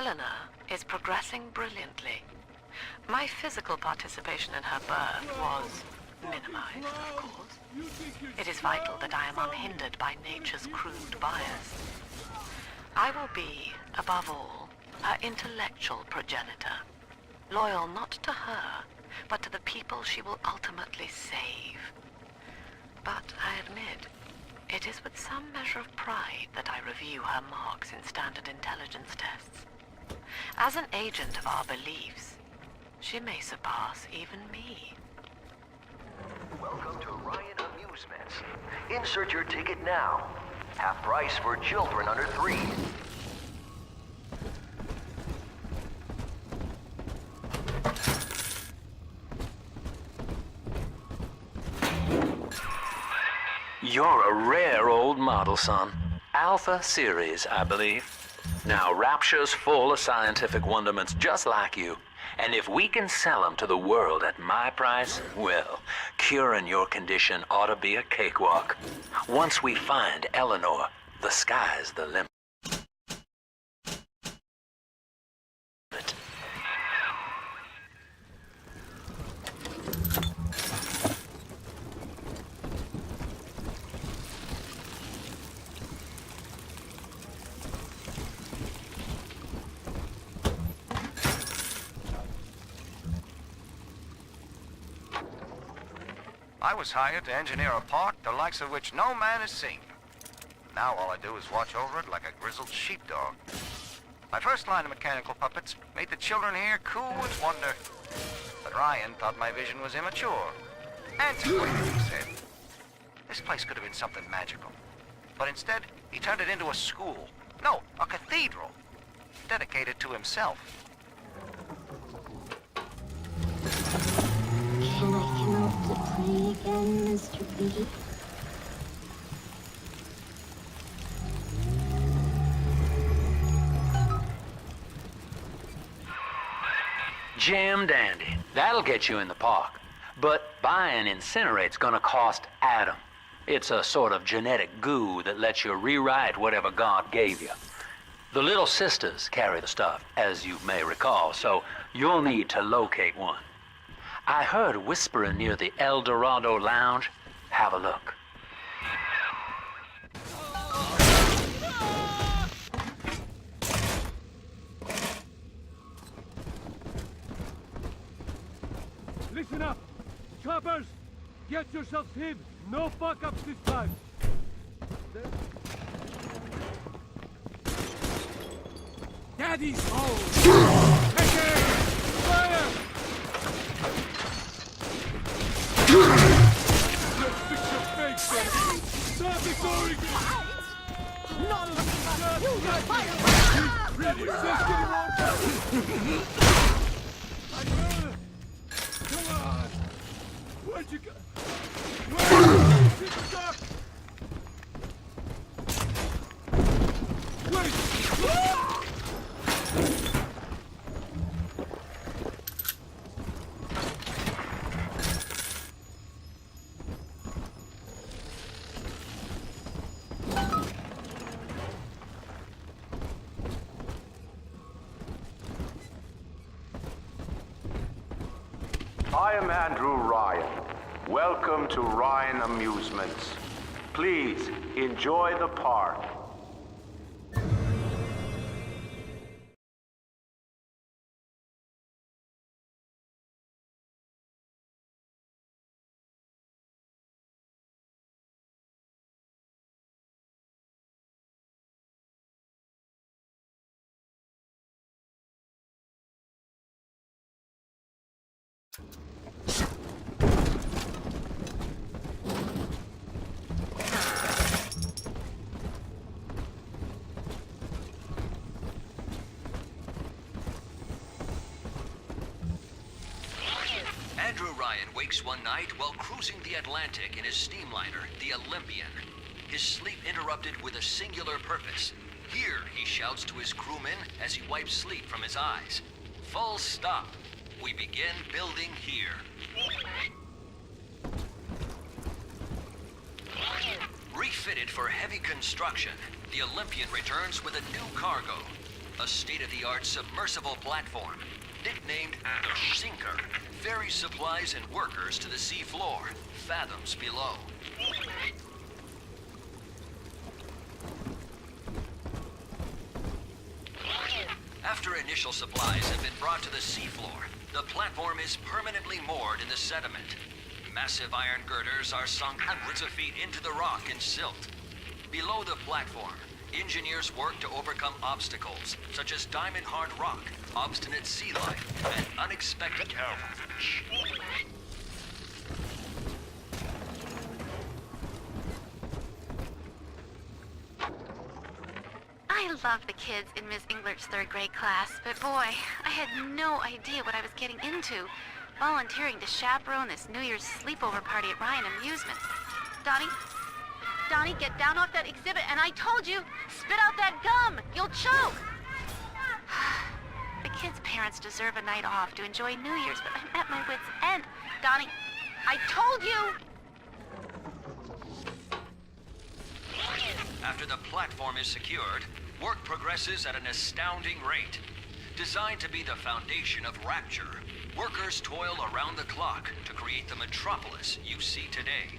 Eleanor is progressing brilliantly. My physical participation in her birth was minimized, of course. It is vital that I am unhindered by nature's crude bias. I will be, above all, her intellectual progenitor, loyal not to her, but to the people she will ultimately save. But I admit, it is with some measure of pride that I review her marks in standard intelligence tests. As an agent of our beliefs, she may surpass even me. Welcome to Ryan Amusements. Insert your ticket now. Half price for children under 3. You're a rare old model, son. Alpha series, I believe. Now, Rapture's full of scientific wonderments just like you. And if we can sell them to the world at my price, well, curing your condition ought to be a cakewalk. Once we find Eleanor, the sky's the limit. I was hired to engineer a park the likes of which no man has seen. Now all I do is watch over it like a grizzled sheepdog. My first line of mechanical puppets made the children here coo with wonder. But Ryan thought my vision was immature. Antiquated, he said. This place could have been something magical. But instead, he turned it into a school. No, a cathedral. Dedicated to himself. Can I come out to play again, Mr. B? Jam dandy. That'll get you in the park. But buying Incinerate's gonna cost Adam. It's a sort of genetic goo that lets you rewrite whatever God gave you. The little sisters carry the stuff, as you may recall, so you'll need to locate one. I heard whispering near the El Dorado Lounge. Have a look. Listen up! Choppers! Get yourselves hid! No fuck-ups this time! Daddy's home! Take aim! Fire! Let's fix your face, then! Stop ignoring me! Not you fire! Ready! Just get him on! Come on! Where'd you go? Where'd you go? Wait! I am Andrew Ryan. Welcome to Ryan Amusements. Please, enjoy the park. Andrew Ryan wakes one night while cruising the Atlantic in his steamliner, the Olympian. His sleep interrupted with a singular purpose. Here, he shouts to his crewmen as he wipes sleep from his eyes. Full stop. We begin building here. Refitted for heavy construction, the Olympian returns with a new cargo. a state-of-the-art submersible platform, nicknamed the Sinker, ferries supplies and workers to the sea floor, fathoms below. After initial supplies have been brought to the seafloor, the platform is permanently moored in the sediment. Massive iron girders are sunk hundreds of feet into the rock and silt. Below the platform, engineers work to overcome obstacles, such as diamond-hard rock, obstinate sea life, and unexpected fish. I love the kids in Miss Englert's third grade class, but boy, I had no idea what I was getting into. Volunteering to chaperone this New Year's sleepover party at Ryan Amusements. Donnie, get down off that exhibit, and I told you, spit out that gum! You'll choke! The kids' parents deserve a night off to enjoy New Year's, but I'm at my wit's end. Donnie, I told you! After the platform is secured, work progresses at an astounding rate. Designed to be the foundation of Rapture, workers toil around the clock to create the metropolis you see today.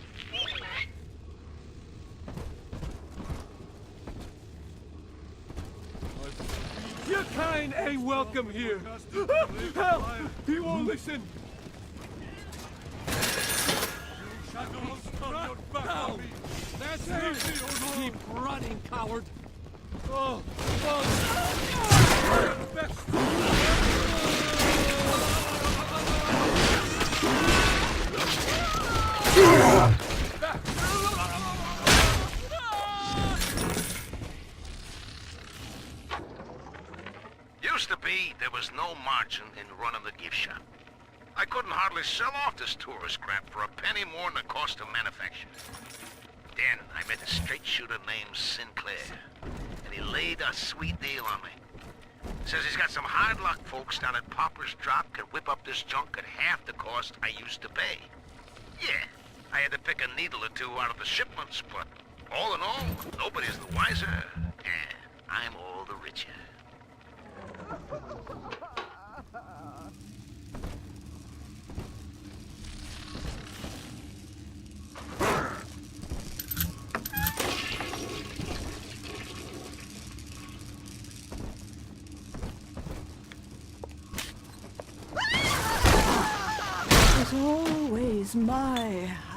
Your kind ain't welcome here. Help! He won't listen. Now! That's it! Keep running, coward! Oh! Used to be, there was no margin in running the gift shop. I couldn't hardly sell off this tourist crap for a penny more than the cost of manufacture. Then I met a straight shooter named Sinclair, and he laid a sweet deal on me. Says he's got some hard luck folks down at Popper's Drop can whip up this junk at half the cost I used to pay. Yeah, I had to pick a needle or two out of the shipments, but all in all, nobody's the wiser, and I'm all the richer. It's always my house.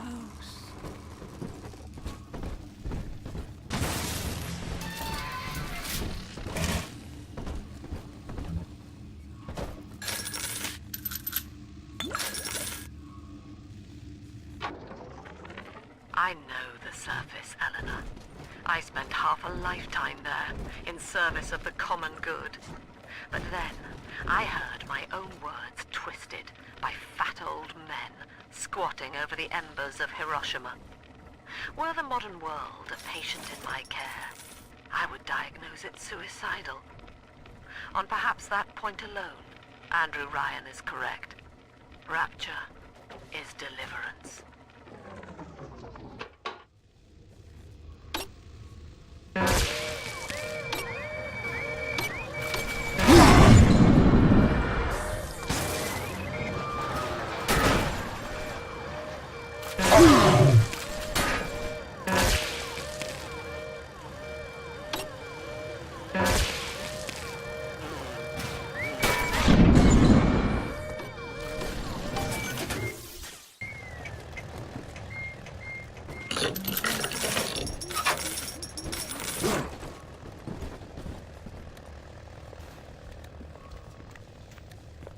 I know the surface, Eleanor. I spent half a lifetime there, in service of the common good. But then, I heard my own words twisted by fat old men squatting over the embers of Hiroshima. Were the modern world a patient in my care, I would diagnose it suicidal. On perhaps that point alone, Andrew Ryan is correct. Rapture is deliverance.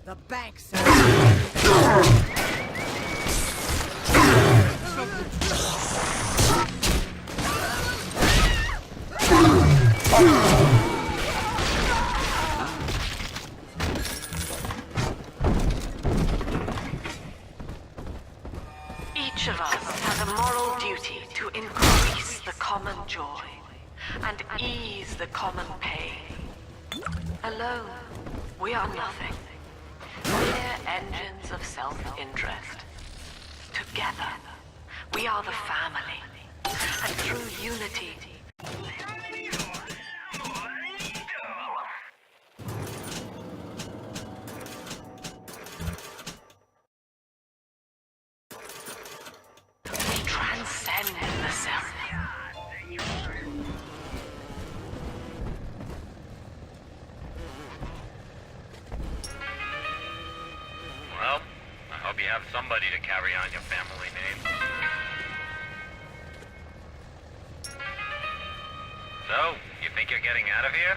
The banks. Each of us has a moral duty to increase the common joy and ease the common pain. Alone, we are nothing. Mere engines of self-interest. Together, we are the family. And through unity, have somebody to carry on your family name. So, you think you're getting out of here?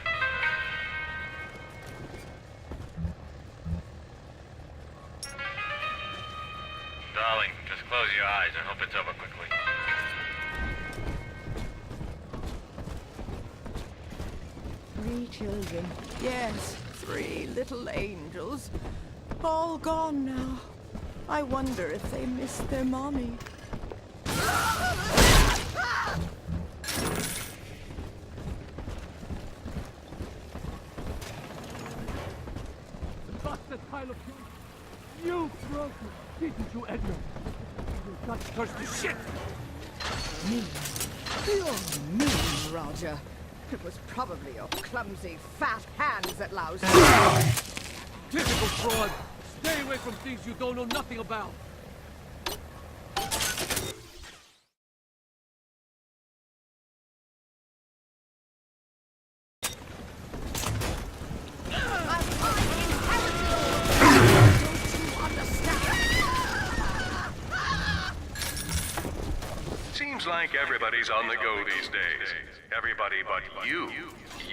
Darling, just close your eyes and hope it's over quickly. Three children. Yes, 3 little angels. All gone now. I wonder if they missed their mommy. The bastard pile of shit. You broke it, didn't you, Edmund? You bloodthirsty shit! Mean. You're mean, Roger. It was probably your clumsy, fat hands that loused you. Typical fraud. Stay away from things you don't know nothing about. Seems like everybody's on the go these days. Everybody but you.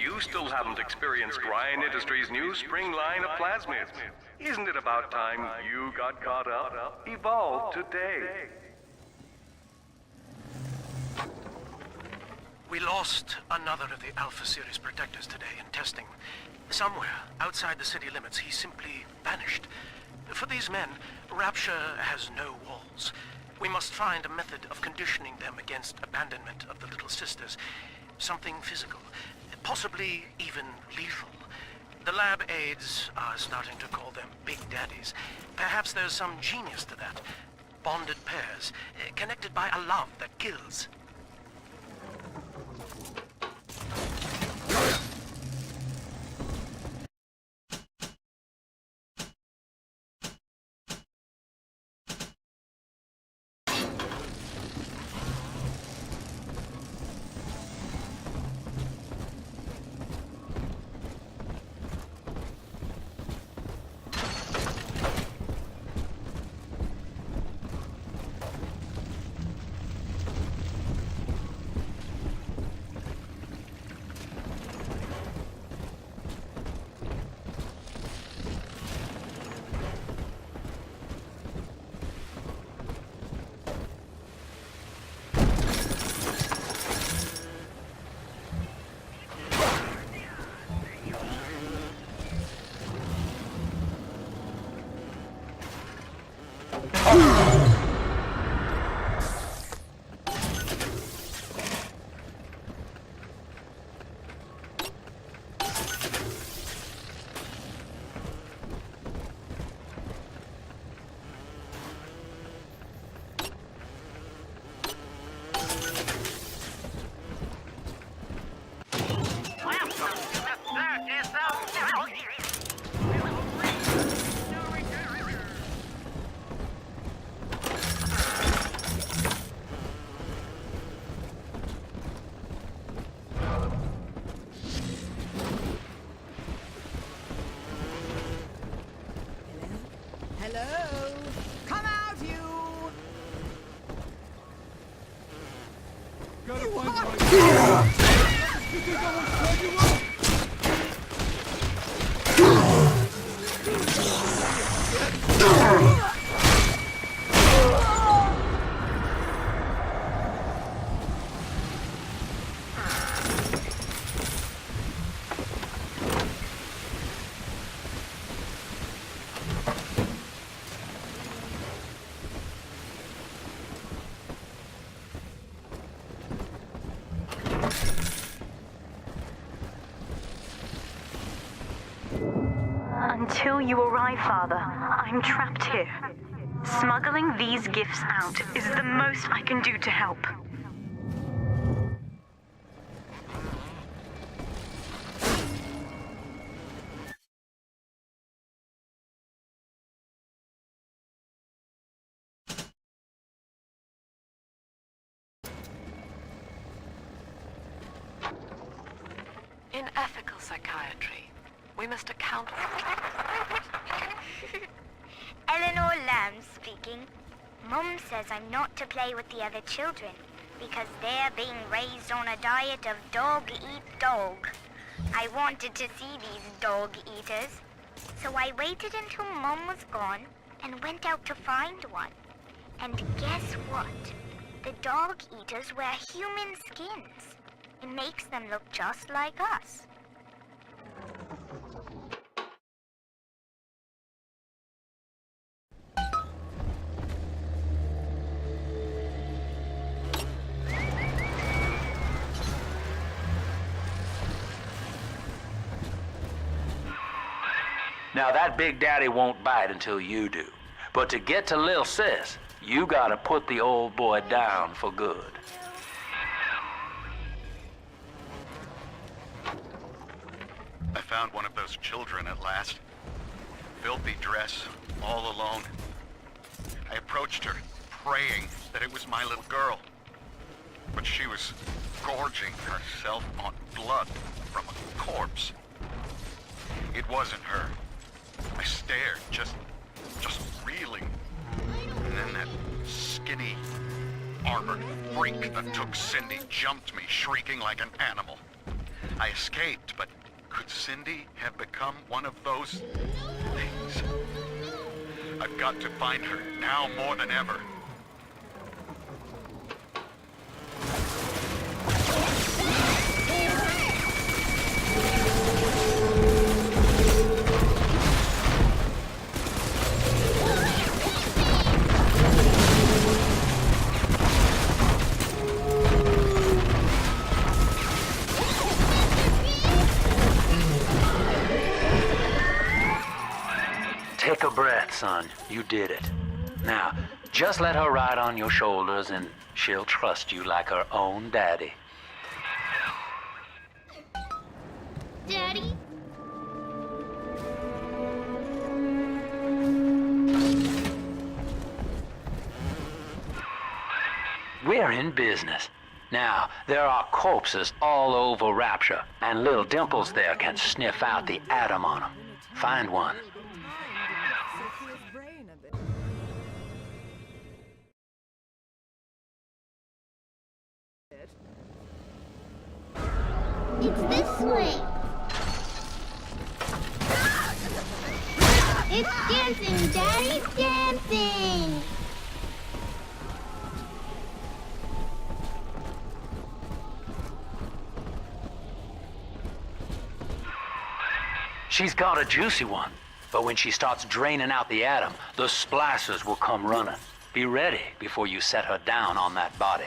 You still haven't experienced Ryan Industries' new spring line of plasmids. Isn't it about time you got caught up? Evolved today. We lost another of the Alpha Series protectors today in testing. Somewhere outside the city limits, he simply vanished. For these men, Rapture has no walls. We must find a method of conditioning them against abandonment of the Little Sisters. Something physical, possibly even lethal. The lab aides are starting to call them Big Daddies. Perhaps there's some genius to that. Bonded pairs, connected by a love that kills. Hello? Come out, you! Gotta find the right... You think I won't tell you what? Until you arrive, Father, I'm trapped here. Smuggling these gifts out is the most I can do to help. In ethical psychiatry, we must account for... Eleanor Lamb speaking. Mum says I'm not to play with the other children because they're being raised on a diet of dog-eat-dog. I wanted to see these dog eaters, so I waited until Mum was gone and went out to find one. And guess what? The dog eaters wear human skins. It makes them look just like us. Now that Big Daddy won't bite until you do. But to get to Lil Sis, you gotta put the old boy down for good. I found one of those children at last. Filthy dress, all alone. I approached her, praying that it was my little girl. But she was gorging herself on blood from a corpse. It wasn't her. I stared, just reeling. And then that skinny, armored freak that took Cindy jumped me, shrieking like an animal. I escaped, but could Cindy have become one of those things? I've got to find her, now more than ever. Take a breath, son. You did it. Now, just let her ride on your shoulders and she'll trust you like her own daddy. Daddy? We're in business. Now, there are corpses all over Rapture, and little Dimples there can sniff out the atom on them. Find one. It's this way. It's dancing, Daddy, dancing. She's got a juicy one, but when she starts draining out the atom, the splicers will come running. Be ready before you set her down on that body.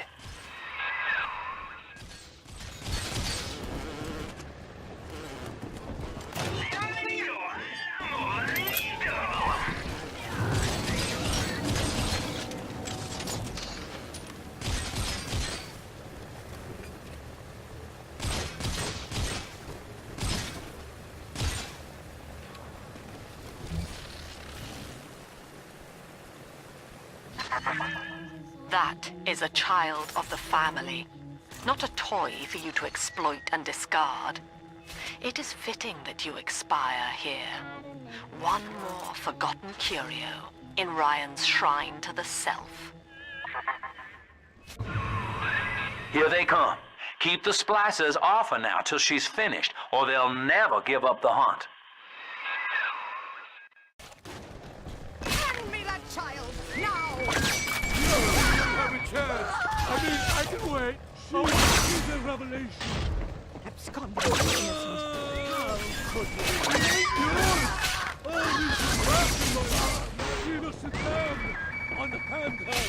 That is a child of the family, not a toy for you to exploit and discard. It is fitting that you expire here. One more forgotten curio in Ryan's shrine to the self. Here they come. Keep the splicers off her now till she's finished, or they'll never give up the hunt. Hand me that child, now! Have a chance. I can wait. Oh, she's a revelation. Absconding innocent. How could you? It ain't yours. Oh, you should wrap in my arm. You must sit down on the handheld.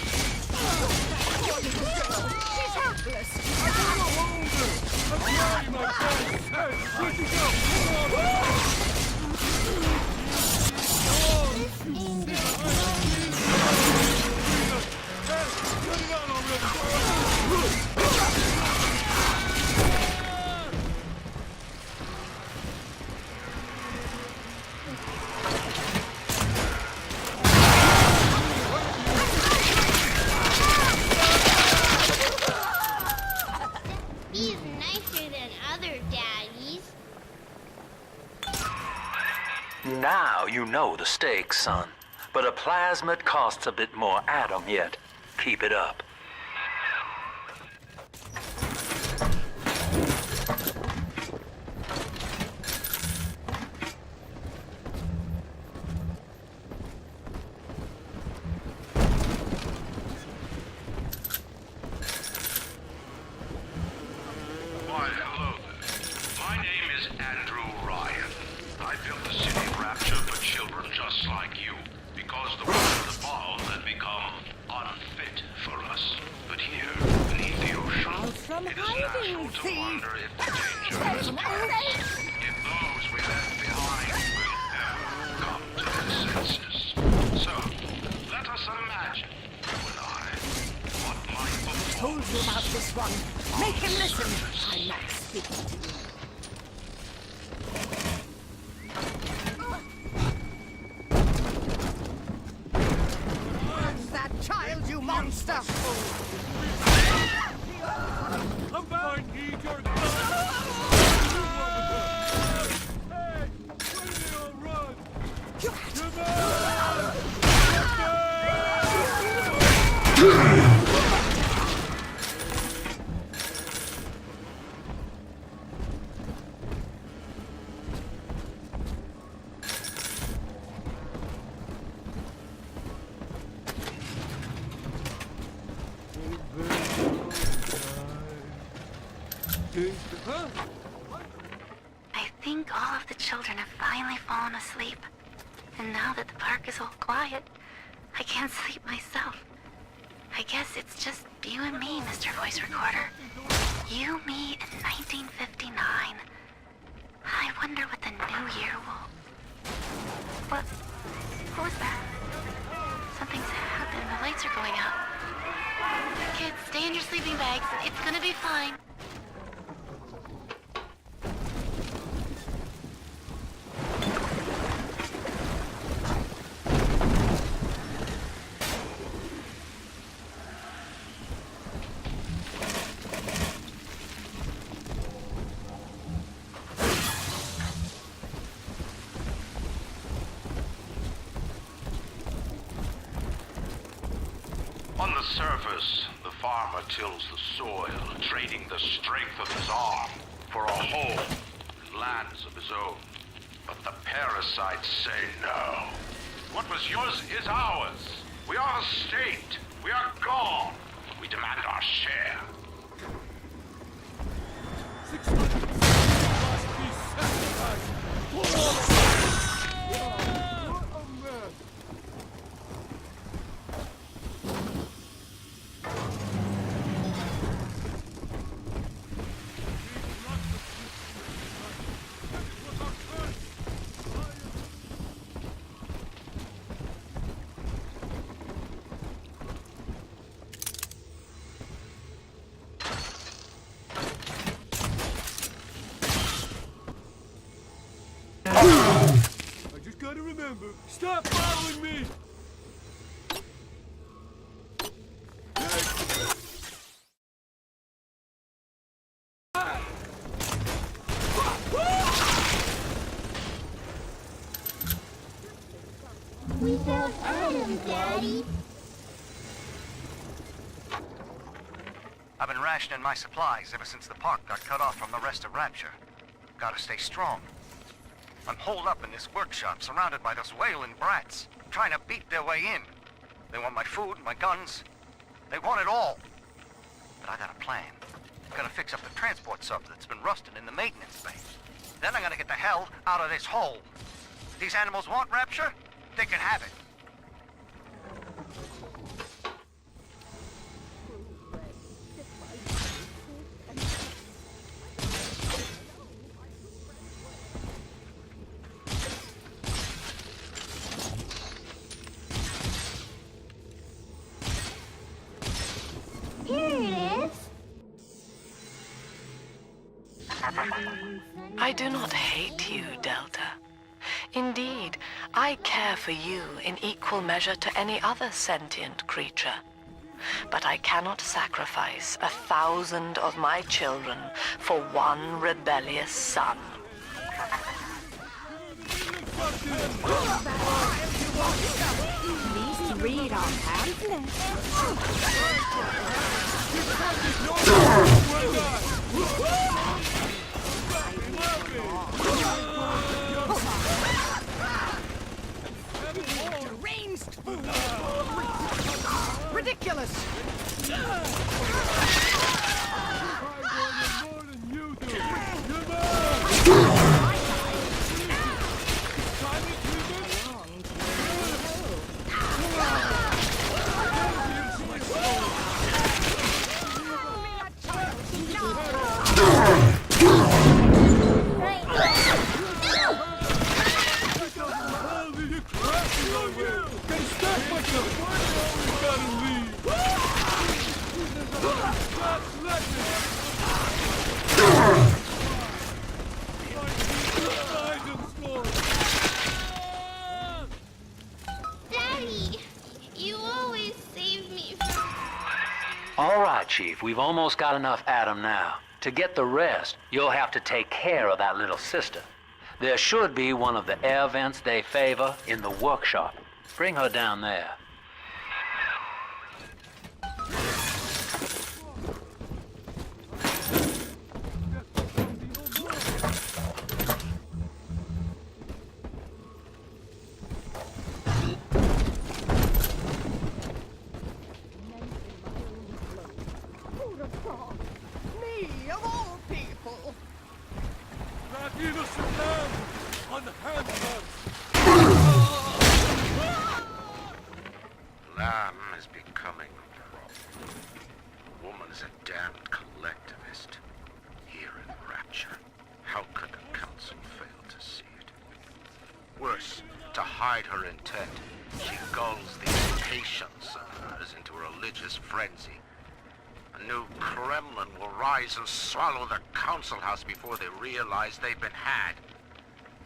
She's helpless. I don't know hold her. I'm trying my best. Hey, where'd you go? Come on. He's nicer than other daddies. Now you know the stakes, son. but a plasmid costs a bit more Adam yet. Keep it up. Why, hello there. My name is Andrew Ryan. I built the city of Rapture for children just like you, because the world of the ball had become unfit for us. But here, beneath the ocean, it is natural to wonder if the danger is past. If those we left behind will ever come to their senses. So, let us imagine, you and I, what might befall Told you about this one. Make him listen. I'm not speaking to you. Where's that child, you monster? I'm back! I need your gun! Hey! Where do they all run? I think all of the children have finally fallen asleep. And now that the park is all quiet, I can't sleep myself. I guess it's just you and me, Mr. Voice Recorder. You, me, in 1959. I wonder what the new year will... What was that? Something's happened. The lights are going out. Kids, stay in your sleeping bags. It's gonna be fine. On the surface, the farmer tills the soil, trading the strength of his arm for a home and lands of his own. But the parasites say no. What was yours is ours. We are the state. We are gone. We demand our share. 600 must be sacrificed! What a mess! I just gotta remember, stop following me! We found Adam, Daddy. I've been rationing my supplies ever since the park got cut off from the rest of Rapture. Gotta stay strong. I'm holed up in this workshop, surrounded by those wailing brats, trying to beat their way in. They want my food, my guns. They want it all. But I got a plan. Gotta fix up the transport sub that's been rusting in the maintenance bay. Then I'm gonna get the hell out of this hole. These animals want Rapture? They can have it. Here it is. I do not hate you, Delta. Indeed, I care for you in equal measure to any other sentient creature. But I cannot sacrifice 1,000 of my children for one rebellious son. Please read our pamphlet. Deranged fool! Ridiculous! Daddy, you always save me from... All right, Chief, we've almost got enough Adam now. To get the rest, you'll have to take care of that little sister. There should be one of the air vents they favor in the workshop. Bring her down there. Who'd have thought? Me, of all people! That innocent lamb! Unhand us! Lamb is becoming a problem. The woman is a damned collectivist. Here in Rapture, how could the Council fail to see it? Worse, to hide her intent, she gulls these patients of hers into a religious frenzy. A new Kremlin will rise and swallow the Council House before they realize they've been had.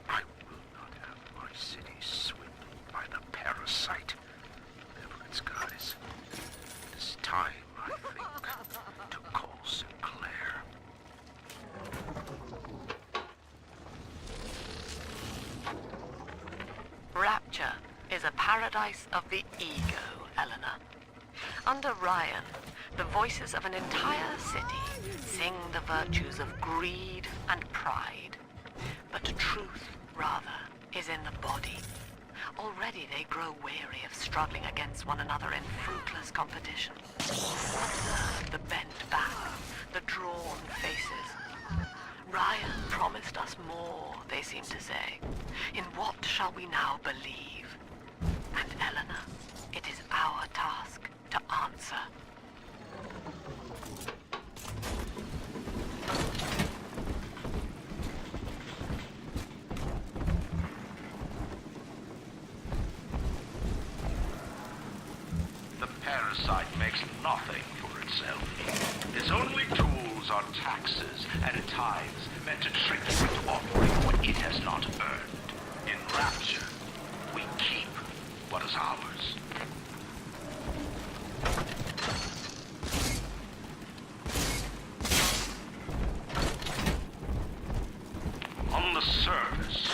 I will not have my city swindled by the parasite. Whatever its guise. It is time, I think, to call Sinclair. Rapture is a paradise of the ego, Eleanor. Under Ryan, the voices of an entire city sing the virtues of greed and pride. But truth, rather, is in the body. Already they grow weary of struggling against one another in fruitless competition. Observe the bent back, the drawn faces. Ryan promised us more, they seem to say. In what shall we now believe? And Eleanor, it is our task to answer. The parasite makes nothing for itself. Its only tools are taxes and tithes meant to trick you into offering what it has not earned. In Rapture, we keep what is ours. On the surface,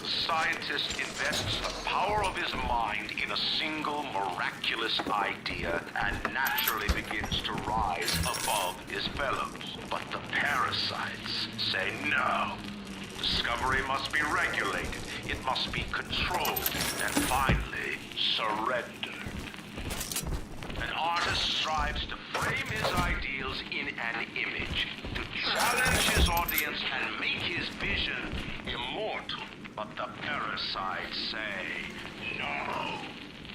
the scientist invests the power of his mind in a single miraculous idea and naturally begins to rise above his fellows. But the parasites say no. Discovery must be regulated, it must be controlled, and finally, surrendered. An artist strives to frame his ideals in an image, to challenge his audience and make his vision immortal. But the parasites say, no.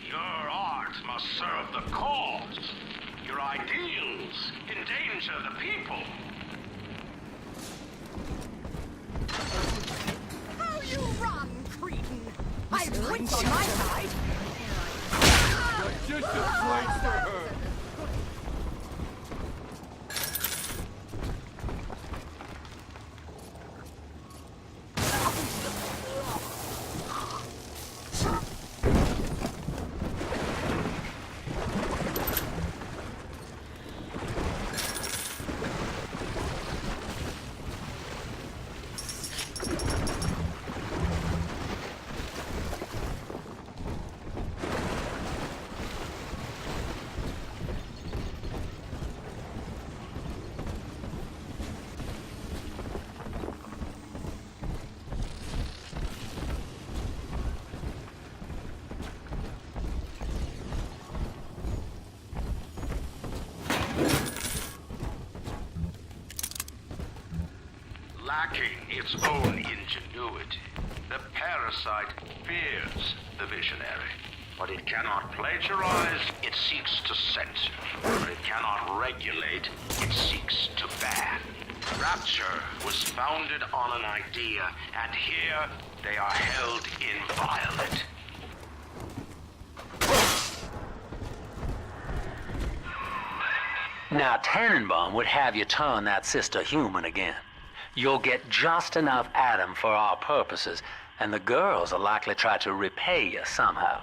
Your art must serve the cause. Your ideals endanger the people. How you run, cretin! I've wits on my side! You're just a place for her! lacking its own ingenuity. The parasite fears the visionary. What it cannot plagiarize, it seeks to censor. What it cannot regulate, it seeks to ban. Rapture was founded on an idea, and here they are held inviolate. Now, Tannenbaum would have you turn that sister human again. You'll get just enough Adam for our purposes, and the girls will likely try to repay you somehow.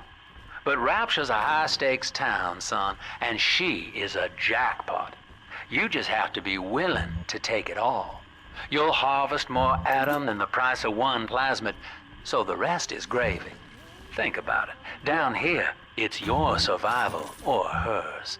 But Rapture's a high-stakes town, son, and she is a jackpot. You just have to be willing to take it all. You'll harvest more Adam than the price of one plasmid, so the rest is gravy. Think about it. Down here, it's your survival or hers.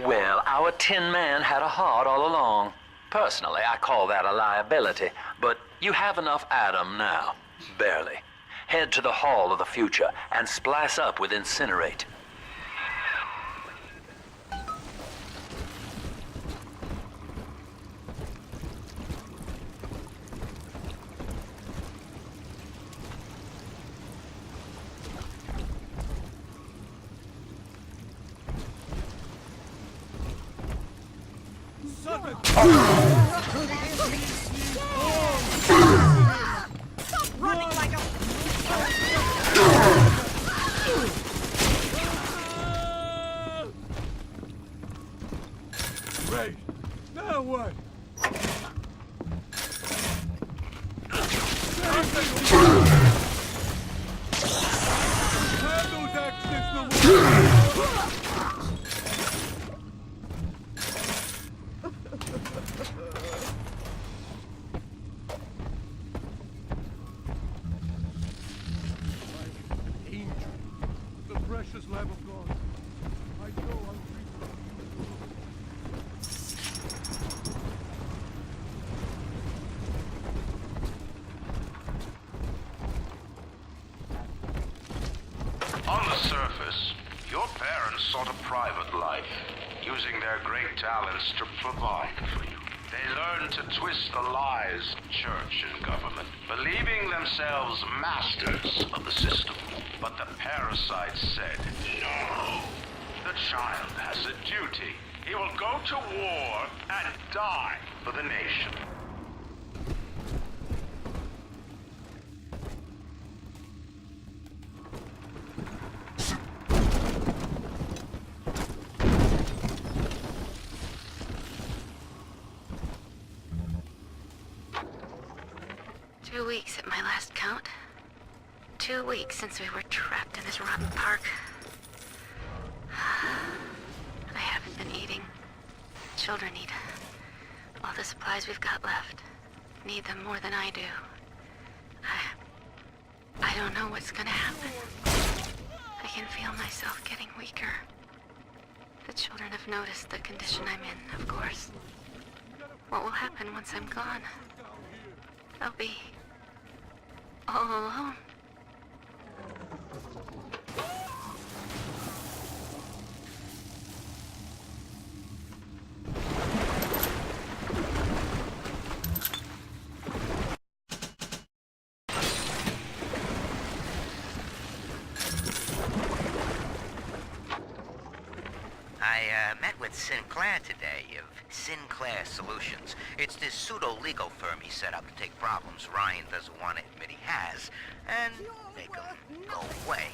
Well, our Tin Man had a heart all along. Personally, I call that a liability, but you have enough Adam now. Barely. Head to the Hall of the Future and splice up with Incinerate. Stop running like a... Wait! Now what? Have those accidents no more! The precious Lamb of God. I know I'm On the surface, your parents sought a private life, using their great talents to provide for you. They learned to twist the lies of church and government, believing themselves masters of the system. But the parasite said, no. The child has a duty. He will go to war and die for the nation. Two weeks at my last count. 2 weeks since we were trapped in this rotten park. I haven't been eating. Children need all the supplies we've got left. Need them more than I do. I don't know what's gonna happen. I can feel myself getting weaker. The children have noticed the condition I'm in, of course. What will happen once I'm gone? I'll be all alone. met with Sinclair today of Sinclair Solutions. It's this pseudo-legal firm he set up to take problems Ryan doesn't want to admit he has and make them go away.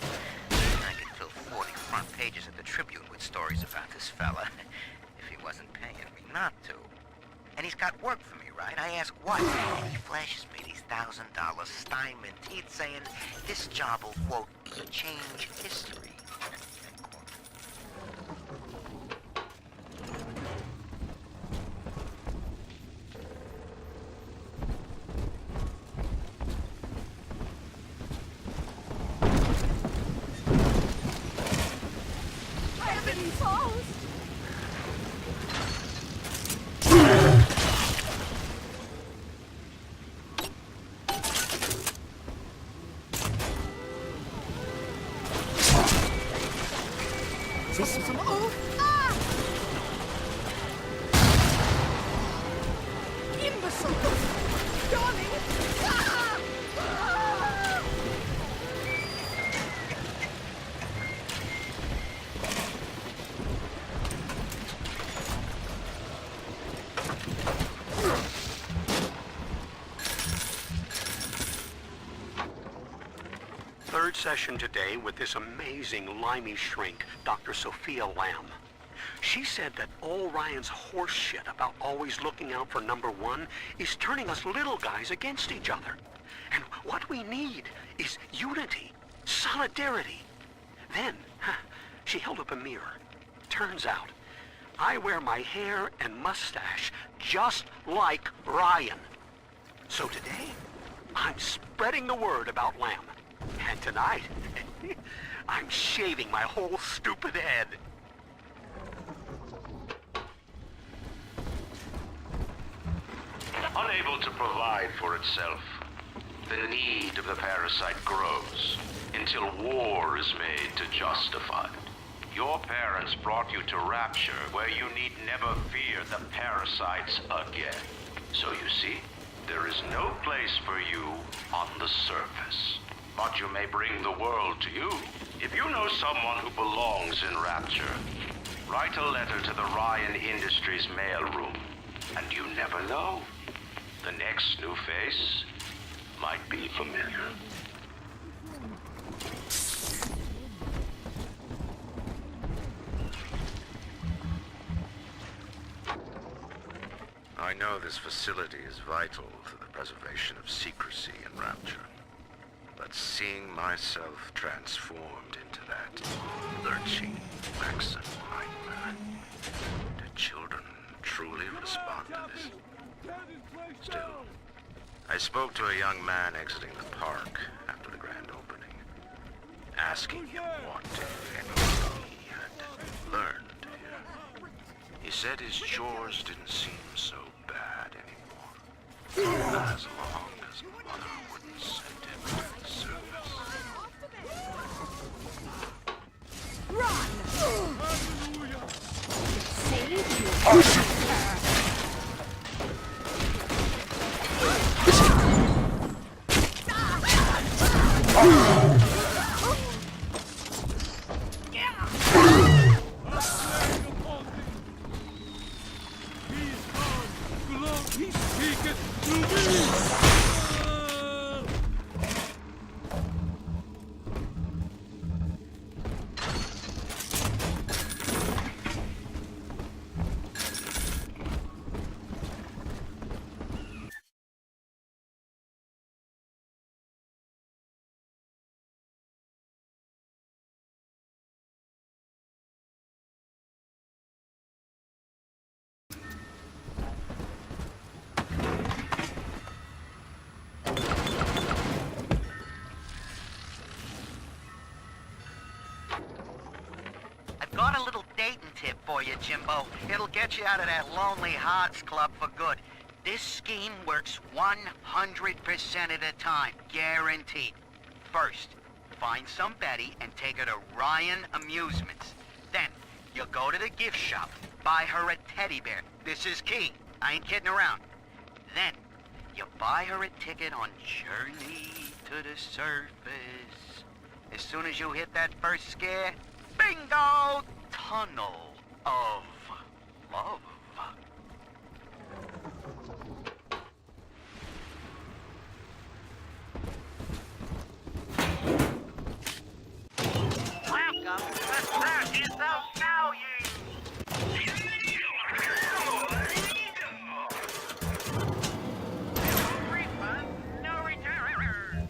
I could fill 40 front pages of the Tribune with stories about this fella if he wasn't paying me not to. And he's got work for me, right? I ask what? He flashes me these $1,000 Steinman teeth saying this job will, quote, change history. Third session today with this amazing limey shrink, Dr. Sophia Lamb. She said that all Ryan's horse shit about always looking out for number one is turning us little guys against each other. And what we need is unity, solidarity. Then, she held up a mirror. Turns out, I wear my hair and mustache just like Ryan. So today, I'm spreading the word about Lamb. And tonight, I'm shaving my whole stupid head. Unable to provide for itself, the need of the parasite grows until war is made to justify it. Your parents brought you to Rapture, where you need never fear the parasites again. So you see, there is no place for you on the surface. But you may bring the world to you. If you know someone who belongs in Rapture, write a letter to the Ryan Industries mailroom. And you never know. The next new face might be familiar. I know this facility is vital to the preservation of secrecy in Rapture. But seeing myself transformed into that lurching waxen nightmare, do children truly respond to this? Still, I spoke to a young man exiting the park after the grand opening, asking him what, if anything, he had learned here. He said his chores didn't seem so bad anymore, as long as Mother wouldn't send him to the service. Run! Save you. Got a little dating tip for you, Jimbo. It'll get you out of that lonely hearts club for good. This scheme works 100% of the time, guaranteed. First, find some Betty and take her to Ryan Amusements. Then, you go to the gift shop, buy her a teddy bear. This is key. I ain't kidding around. Then, you buy her a ticket on Journey to the Surface. As soon as you hit that first scare, bingo! Tunnel of love. Welcome to the circus of value. No refund, no return.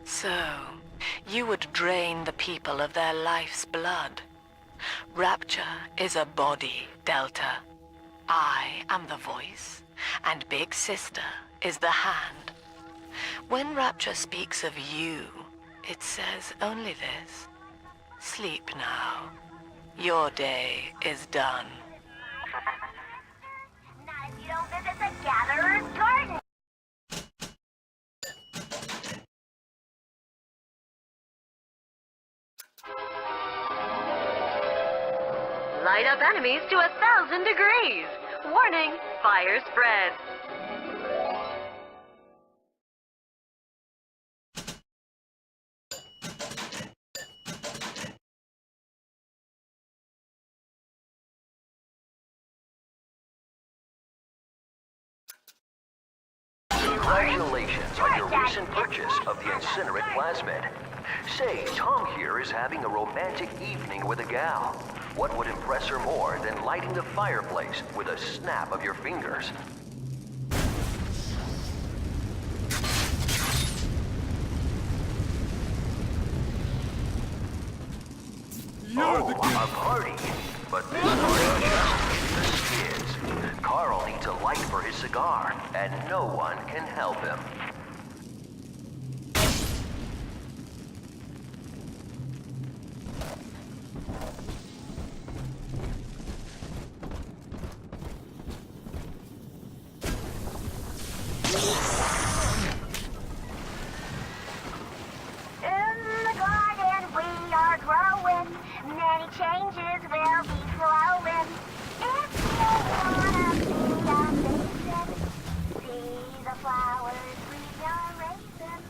So, you would drain the people of their life's blood. Rapture is a body, Delta. I am the voice, and Big Sister is the hand. When Rapture speaks of you, it says only this. Sleep now. Your day is done. Not if you don't visit the Gatherer's Garden. Light up enemies to 1,000 degrees. Warning, fire spread. Congratulations on your recent purchase of the incinerate plasmid. Say, Tom here is having a romantic evening with a gal. What would impress her more than lighting the fireplace with a snap of your fingers? A party. But this party just is. Carl needs a light for his cigar, and no one can help him. In the garden we are growing. Many changes will be flowing. If you wanna be amazing, see the flowers we are raising.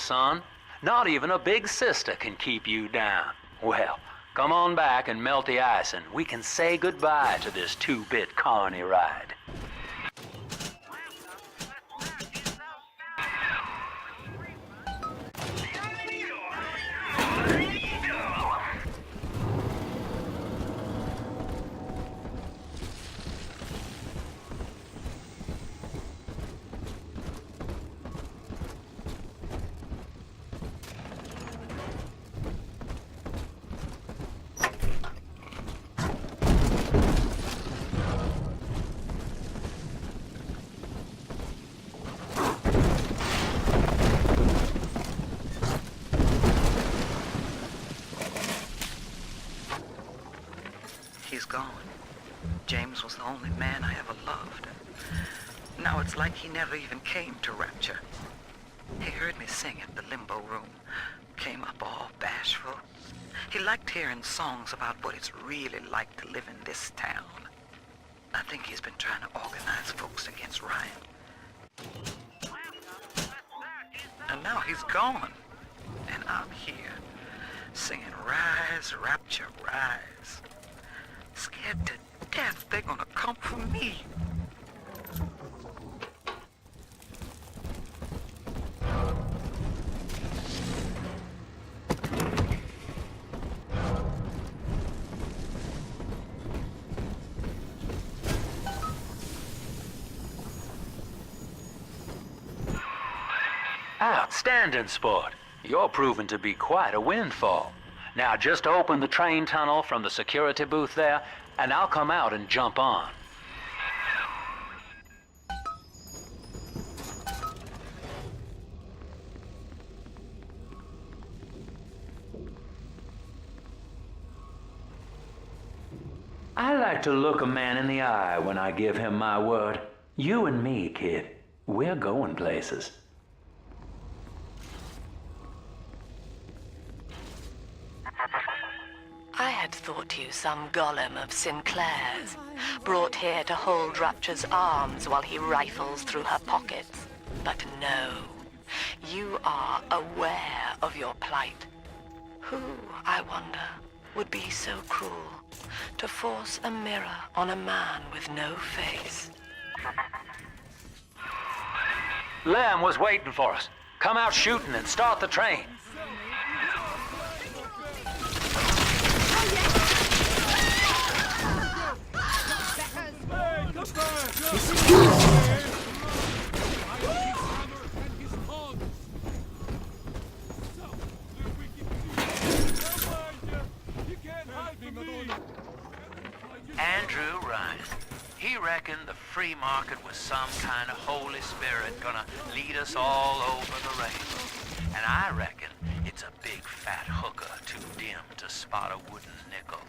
son. Not even a big sister can keep you down. Well, come on back and melt the ice and we can say goodbye to this two-bit colony ride. He's gone. James was the only man I ever loved. Now it's like he never even came to Rapture. He heard me sing at the limbo room, came up all bashful. He liked hearing songs about what it's really like to live in this town. I think he's been trying to organize folks against Ryan. And now he's gone. And I'm here, singing Rise, Rapture, Rise. Scared to death they're gonna come for me. Outstanding, sport. You're proving to be quite a windfall. Now just open the train tunnel from the security booth there, and I'll come out and jump on. I like to look a man in the eye when I give him my word. You and me, kid, we're going places. I had thought you some golem of Sinclair's, brought here to hold Rapture's arms while he rifles through her pockets. But no, you are aware of your plight. Who, I wonder, would be so cruel to force a mirror on a man with no face? Lamb was waiting for us. Come out shooting and start the train. Andrew Ryan. He reckoned the free market was some kind of Holy Spirit gonna lead us all over the rainbow. And I reckon it's a big fat hooker too dim to spot a wooden nickel.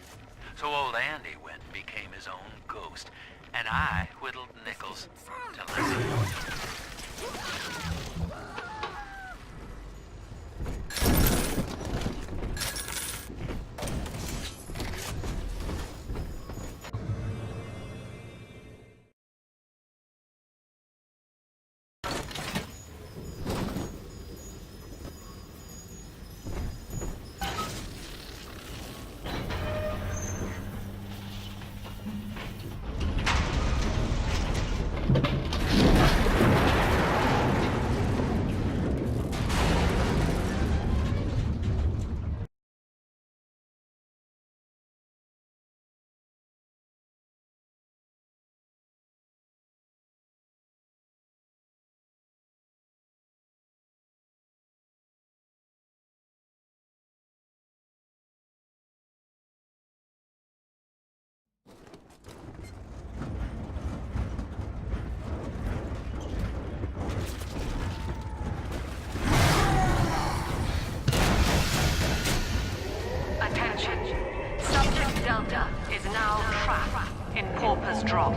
So old Andy went and became his own ghost, and I whittled nickels till I Delta is now trapped in Pauper's Drop.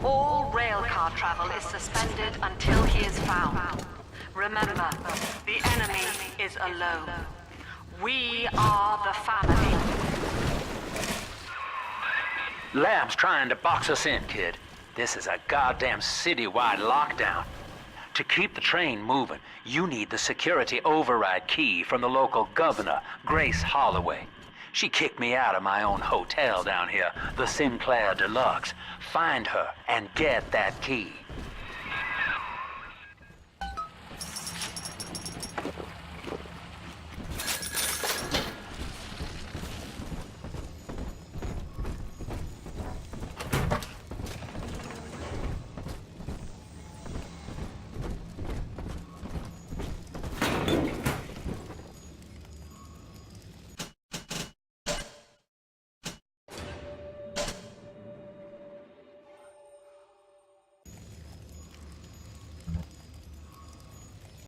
All railcar travel is suspended until he is found. Remember, the enemy is alone. We are the family. Lamb's trying to box us in, kid. This is a goddamn citywide lockdown. To keep the train moving, you need the security override key from the local governor, Grace Holloway. She kicked me out of my own hotel down here, the Sinclair Deluxe. Find her and get that key.